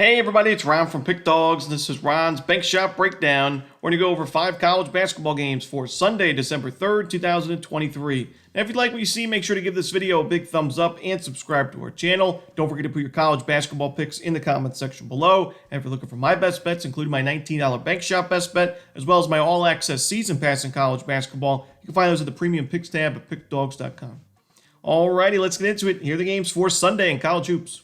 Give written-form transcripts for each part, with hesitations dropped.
Hey everybody, it's Ron from Pick Dawgz. This is Ron's Bank Shot Breakdown. We're going to go over 5 college basketball games for Sunday, December 3rd, 2023. Now, if you like what you see, make sure to give this video a big thumbs up and subscribe to our channel. Don't forget to put your college basketball picks in the comments section below. And if you're looking for my best bets, including my $19 Bank Shot best bet, as well as my all-access season pass in college basketball, you can find those at the Premium Picks tab at pickdawgz.com. Alrighty, let's get into it. Here are the games for Sunday in college hoops.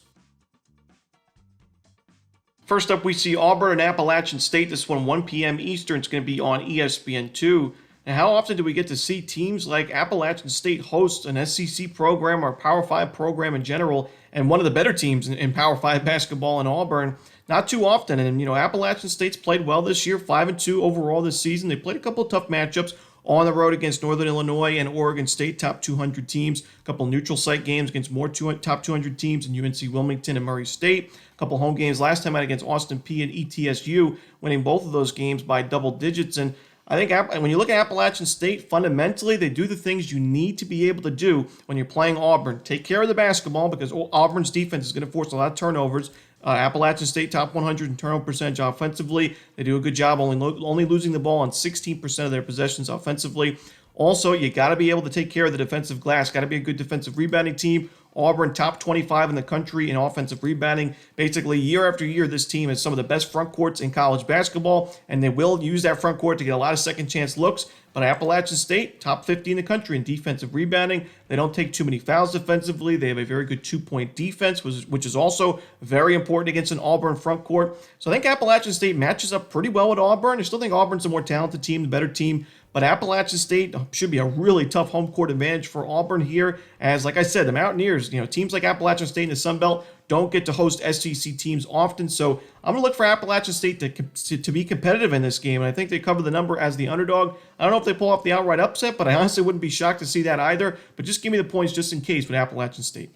First up, we see Auburn and Appalachian State. This one, 1 p.m. Eastern. It's going to be on ESPN2. Now, how often do we get to see teams like Appalachian State host an SEC program or Power 5 program in general, and one of the better teams in Power 5 basketball in Auburn? Not too often. And, Appalachian State's played well this year, 5-2 overall this season. They played a couple of tough matchups on the road against Northern Illinois and Oregon State, top 200 teams. A couple neutral site games against more top 200 teams in UNC Wilmington and Murray State. A couple home games last time out against Austin Peay and ETSU, winning both of those games by double digits. And I think when you look at Appalachian State, fundamentally, they do the things you need to be able to do when you're playing Auburn. Take care of the basketball because Auburn's defense is going to force a lot of turnovers. Appalachian State top 100 in turnover percentage offensively. They do a good job only losing the ball on 16% of their possessions offensively. Also, you got to be able to take care of the defensive glass. Got to be a good defensive rebounding team. Auburn top 25 in the country in offensive rebounding. Basically, year after year, this team has some of the best front courts in college basketball, and they will use that front court to get a lot of second chance looks. But Appalachian State, top 50 in the country in defensive rebounding. They don't take too many fouls defensively. They have a very good two-point defense, which is also very important against an Auburn front court. So I think Appalachian State matches up pretty well with Auburn. I still think Auburn's a more talented team, the better team. But Appalachian State should be a really tough home court advantage for Auburn here. As, like I said, the Mountaineers, teams like Appalachian State in the Sun Belt don't get to host SEC teams often. So I'm going to look for Appalachian State to be competitive in this game. And I think they cover the number as the underdog. I don't know if they pull off the outright upset, but I honestly wouldn't be shocked to see that either. But just give me the points just in case with Appalachian State.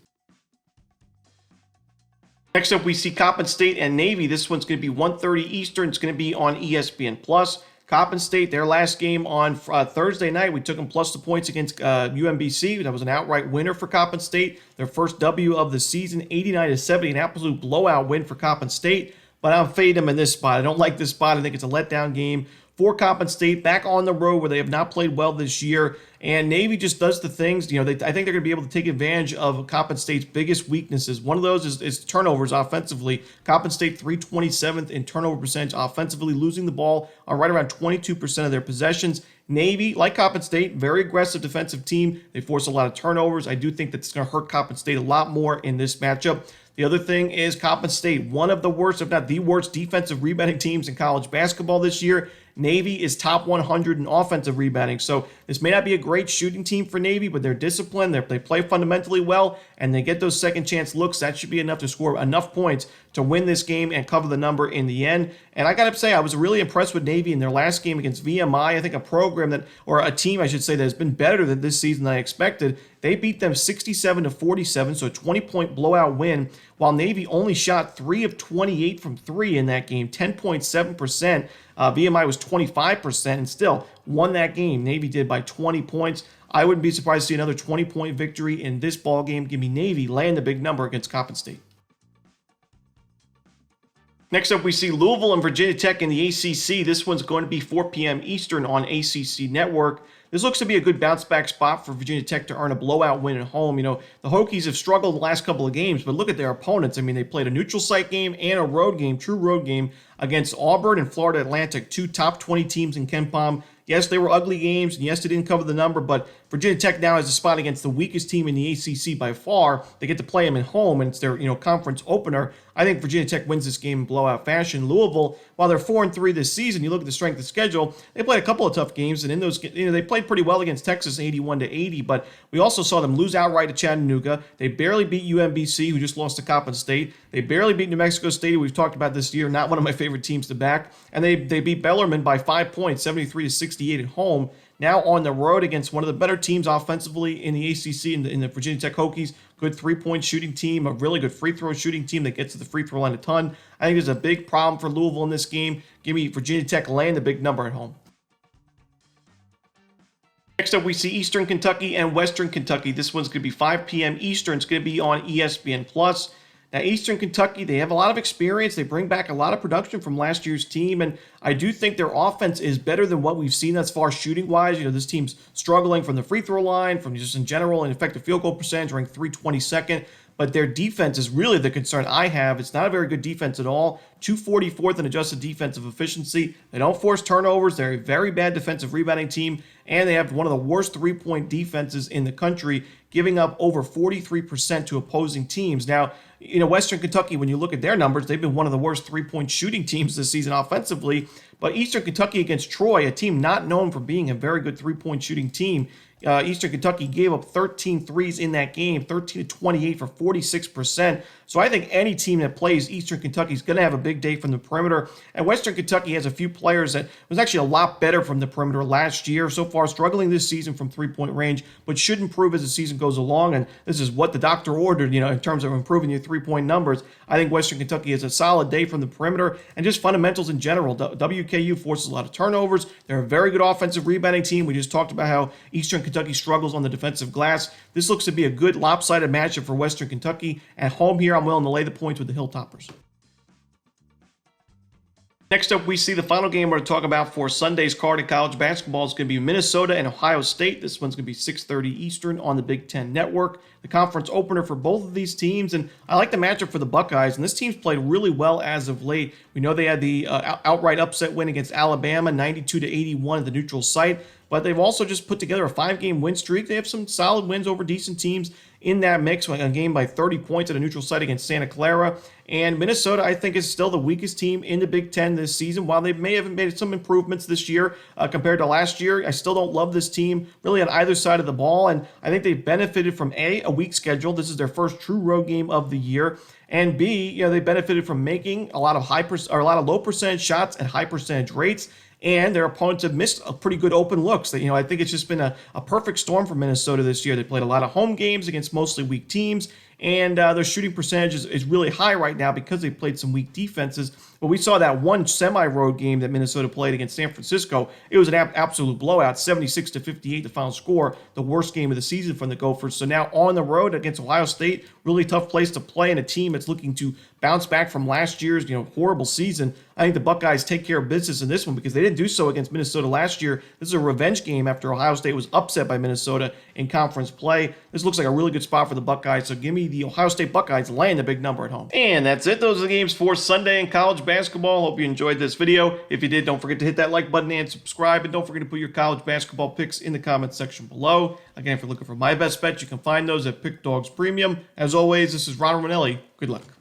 Next up, we see Coppin State and Navy. This one's going to be 1:30 Eastern. It's going to be on ESPN+. Coppin State, their last game on Thursday night, we took them plus the points against UMBC. That was an outright winner for Coppin State. Their first W of the season, 89-70, an absolute blowout win for Coppin State. But I'm fading them in this spot. I don't like this spot. I think it's a letdown game for Coppin State, back on the road where they have not played well this year. And Navy just does the things, I think they're going to be able to take advantage of Coppin State's biggest weaknesses. One of those is turnovers offensively. Coppin State 327th in turnover percentage offensively, losing the ball on right around 22% of their possessions. Navy, like Coppin State, very aggressive defensive team. They force a lot of turnovers. I do think that's going to hurt Coppin State a lot more in this matchup. The other thing is Coppin State, one of the worst, if not the worst, defensive rebounding teams in college basketball this year. Navy is top 100 in offensive rebounding. So this may not be a great shooting team for Navy, but they're disciplined. They play fundamentally well, and they get those second chance looks. That should be enough to score enough points to win this game and cover the number in the end. And I got to say, I was really impressed with Navy in their last game against VMI. I think a program or a team, I should say, that has been better than this season than I expected. They beat them 67-47, so a 20-point blowout win, while Navy only shot 3 of 28 from 3 in that game, 10.7%. VMI was 25% and still won that game. Navy did by 20 points. I wouldn't be surprised to see another 20-point victory in this ball game. Give me Navy laying the big number against Coppin State. Next up, we see Louisville and Virginia Tech in the ACC. This one's going to be 4 p.m. Eastern on ACC Network. This looks to be a good bounce-back spot for Virginia Tech to earn a blowout win at home. The Hokies have struggled the last couple of games, but look at their opponents. They played a neutral site game and a road game, true road game, against Auburn and Florida Atlantic, 2 top 20 teams in KenPom. Yes, they were ugly games, and yes, they didn't cover the number, but Virginia Tech now has a spot against the weakest team in the ACC by far. They get to play them at home, and it's their conference opener. I think Virginia Tech wins this game in blowout fashion. Louisville, while they're 4-3 this season, you look at the strength of schedule, they played a couple of tough games, and in those, they played pretty well against Texas, 81-80, but we also saw them lose outright to Chattanooga. They barely beat UMBC, who just lost to Coppin State. They barely beat New Mexico State, who we've talked about this year, not one of my favorite teams to back, and they beat Bellarmine by 5 points, 73-68 at home. Now on the road against one of the better teams offensively in the ACC, in the Virginia Tech Hokies. Good three-point shooting team, a really good free throw shooting team that gets to the free throw line a ton. I think there's a big problem for Louisville in this game. Give me Virginia Tech laying the big number at home. Next up, we see Eastern Kentucky and Western Kentucky. This one's going to be 5 p.m. Eastern. It's going to be on ESPN+. Now, Eastern Kentucky, they have a lot of experience. They bring back a lot of production from last year's team, and I do think their offense is better than what we've seen thus far shooting-wise. This team's struggling from the free throw line, from just in general, and effective field goal percentage, ranked 322nd. But their defense is really the concern I have. It's not a very good defense at all. 244th in adjusted defensive efficiency. They don't force turnovers. They're a very bad defensive rebounding team, and they have one of the worst three-point defenses in the country, giving up over 43% to opposing teams. Now, Western Kentucky, when you look at their numbers, they've been one of the worst three-point shooting teams this season offensively. But Eastern Kentucky against Troy, a team not known for being a very good three-point shooting team, Eastern Kentucky gave up 13 threes in that game, 13 to 28 for 46%. So I think any team that plays Eastern Kentucky is going to have a big day from the perimeter. And Western Kentucky has a few players that was actually a lot better from the perimeter last year. So far, struggling this season from three-point range, but should improve as the season goes along. And this is what the doctor ordered, in terms of improving your three-point numbers. I think Western Kentucky has a solid day from the perimeter and just fundamentals in general. WKU forces a lot of turnovers. They're a very good offensive rebounding team. We just talked about how Eastern Kentucky struggles on the defensive glass. This looks to be a good lopsided matchup for Western Kentucky. At home here, I'm willing to lay the points with the Hilltoppers. Next up, we see the final game we're going to talk about for Sunday's card in college basketball. It's going to be Minnesota and Ohio State. This one's going to be 6:30 Eastern on the Big Ten Network. The conference opener for both of these teams, and I like the matchup for the Buckeyes, and this team's played really well as of late. We know they had the outright upset win against Alabama, 92-81 at the neutral site, but they've also just put together a 5-game win streak. They have some solid wins over decent teams in that mix, a game by 30 points at a neutral site against Santa Clara. And Minnesota, I think, is still the weakest team in the Big Ten this season. While they may have made some improvements this year compared to last year, I still don't love this team really on either side of the ball. And I think they've benefited from a weak schedule. This is their first true road game of the year. And B, they benefited from making a lot of low percentage shots at high percentage rates. And their opponents have missed a pretty good open looks. I think it's just been a perfect storm for Minnesota this year. They played a lot of home games against mostly weak teams, and their shooting percentage is really high right now because they played some weak defenses. But we saw that one semi-road game that Minnesota played against San Francisco. It was an absolute blowout, 76-58 the final score, the worst game of the season from the Gophers. So now on the road against Ohio State, really tough place to play, and a team that's looking to bounce back from last year's horrible season. I think the Buckeyes take care of business in this one because they didn't do so against Minnesota last year. This is a revenge game after Ohio State was upset by Minnesota in conference play. This looks like a really good spot for the Buckeyes, so give me the Ohio State Buckeyes laying the big number at home. And that's it. Those are the games for Sunday in college basketball. Hope you enjoyed this video. If you did, don't forget to hit that like button and subscribe, and don't forget to put your college basketball picks in the comments section below. Again, if you're looking for my best bets, you can find those at Pick Dawgz Premium. As always, this is Ron Romanelli. Good luck.